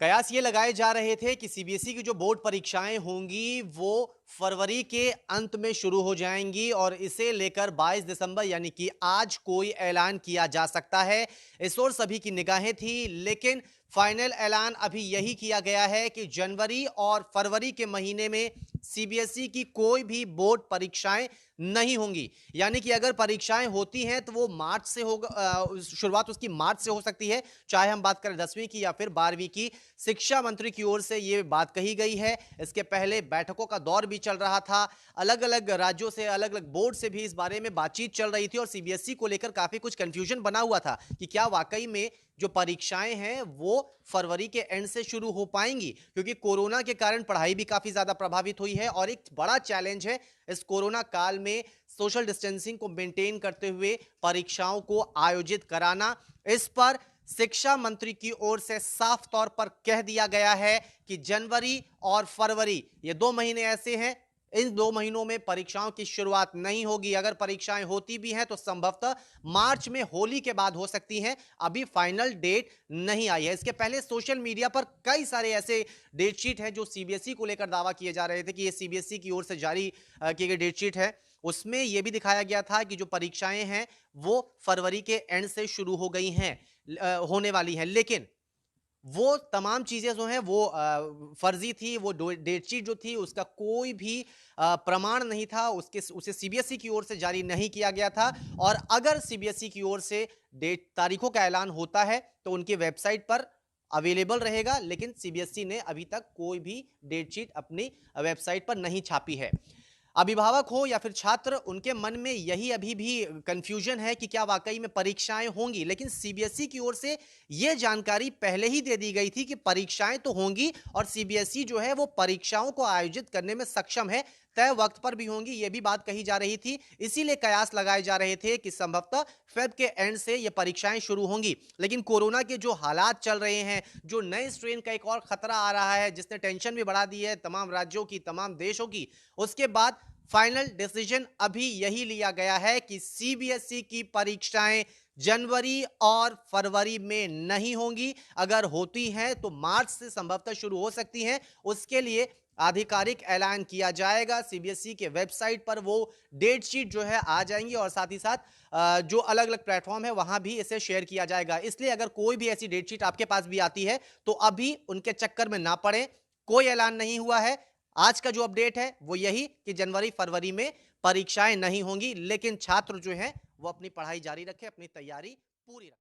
कयास ये लगाए जा रहे थे कि सीबीएसई की जो बोर्ड परीक्षाएं होंगी वो फरवरी के अंत में शुरू हो जाएंगी और इसे लेकर 22 दिसंबर यानी कि आज कोई ऐलान किया जा सकता है। इस ओर सभी की निगाहें थी, लेकिन फाइनल ऐलान अभी यही किया गया है कि जनवरी और फरवरी के महीने में सीबीएसई की कोई भी बोर्ड परीक्षाएं नहीं होंगी। यानी कि अगर परीक्षाएं होती हैं तो वो मार्च से होगा, शुरुआत उसकी मार्च से हो सकती है, चाहे हम बात करें 10वीं की या फिर 12वीं की। शिक्षा मंत्री की ओर से ये बात कही गई है। इसके पहले बैठकों का दौर भी चल रहा था, अलग अलग राज्यों से, अलग अलग बोर्ड से भी इस बारे में बातचीत चल रही थी और सीबीएसई को लेकर काफी कुछ कंफ्यूजन बना हुआ था कि क्या वाकई में जो परीक्षाएं हैं वो फरवरी के एंड से शुरू हो पाएंगी, क्योंकि कोरोना के कारण पढ़ाई भी काफी ज्यादा प्रभावित हुई है और एक बड़ा चैलेंज है इस कोरोना काल में सोशल डिस्टेंसिंग को मेंटेन करते हुए परीक्षाओं को आयोजित कराना। इस पर शिक्षा मंत्री की ओर से साफ तौर पर कह दिया गया है कि जनवरी और फरवरी ये 2 महीने ऐसे हैं, इन 2 महीनों में परीक्षाओं की शुरुआत नहीं होगी। अगर परीक्षाएं होती भी हैं तो संभवतः मार्च में होली के बाद हो सकती हैं। अभी फाइनल डेट नहीं आई है। इसके पहले सोशल मीडिया पर कई सारे ऐसे डेटशीट हैं जो सीबीएसई को लेकर दावा किए जा रहे थे कि ये सीबीएसई की ओर से जारी की गई डेटशीट है। उसमें यह भी दिखाया गया था कि जो परीक्षाएं हैं वो फरवरी के एंड से शुरू हो गई हैं, होने वाली हैं, लेकिन वो तमाम चीजें जो हैं वो फर्जी थी। वो डेटशीट जो थी उसका कोई भी प्रमाण नहीं था, उसके उसे सीबीएसई की ओर से जारी नहीं किया गया था। और अगर सीबीएसई की ओर से डेट तारीखों का ऐलान होता है तो उनकी वेबसाइट पर अवेलेबल रहेगा, लेकिन सीबीएसई ने अभी तक कोई भी डेटशीट अपनी वेबसाइट पर नहीं छापी है। अभिभावक हो या फिर छात्र, उनके मन में यही अभी भी कंफ्यूजन है कि क्या वाकई में परीक्षाएं होंगी। लेकिन सीबीएसई की ओर से यह जानकारी पहले ही दे दी गई थी कि परीक्षाएं तो होंगी और सीबीएसई जो है वो परीक्षाओं को आयोजित करने में सक्षम है, तय वक्त पर भी होंगी, यह भी बात कही जा रही थी। इसीलिए कयास लगाए जा रहे थे कि संभवतः फेब के एंड से ये परीक्षाएं शुरू होंगी। लेकिन कोरोना के जो हालात चल रहे हैं, जो नए स्ट्रेन का एक और खतरा आ रहा है जिसने टेंशन भी बढ़ा दी है तमाम राज्यों की, तमाम देशों की, उसके बाद फाइनल डिसीजन अभी यही लिया गया है कि सीबीएसई की परीक्षाएं जनवरी और फरवरी में नहीं होंगी। अगर होती हैं तो मार्च से संभवतः शुरू हो सकती हैं। उसके लिए आधिकारिक ऐलान किया जाएगा, सीबीएसई के वेबसाइट पर वो डेट शीट जो है आ जाएंगी और साथ ही साथ जो अलग अलग प्लेटफॉर्म है वहां भी इसे शेयर किया जाएगा। इसलिए अगर कोई भी ऐसी डेट शीट आपके पास भी आती है तो अभी उनके चक्कर में ना पड़े। कोई ऐलान नहीं हुआ है। आज का जो अपडेट है वो यही कि जनवरी फरवरी में परीक्षाएं नहीं होंगी, लेकिन छात्र जो हैं वो अपनी पढ़ाई जारी रखें, अपनी तैयारी पूरी रखें।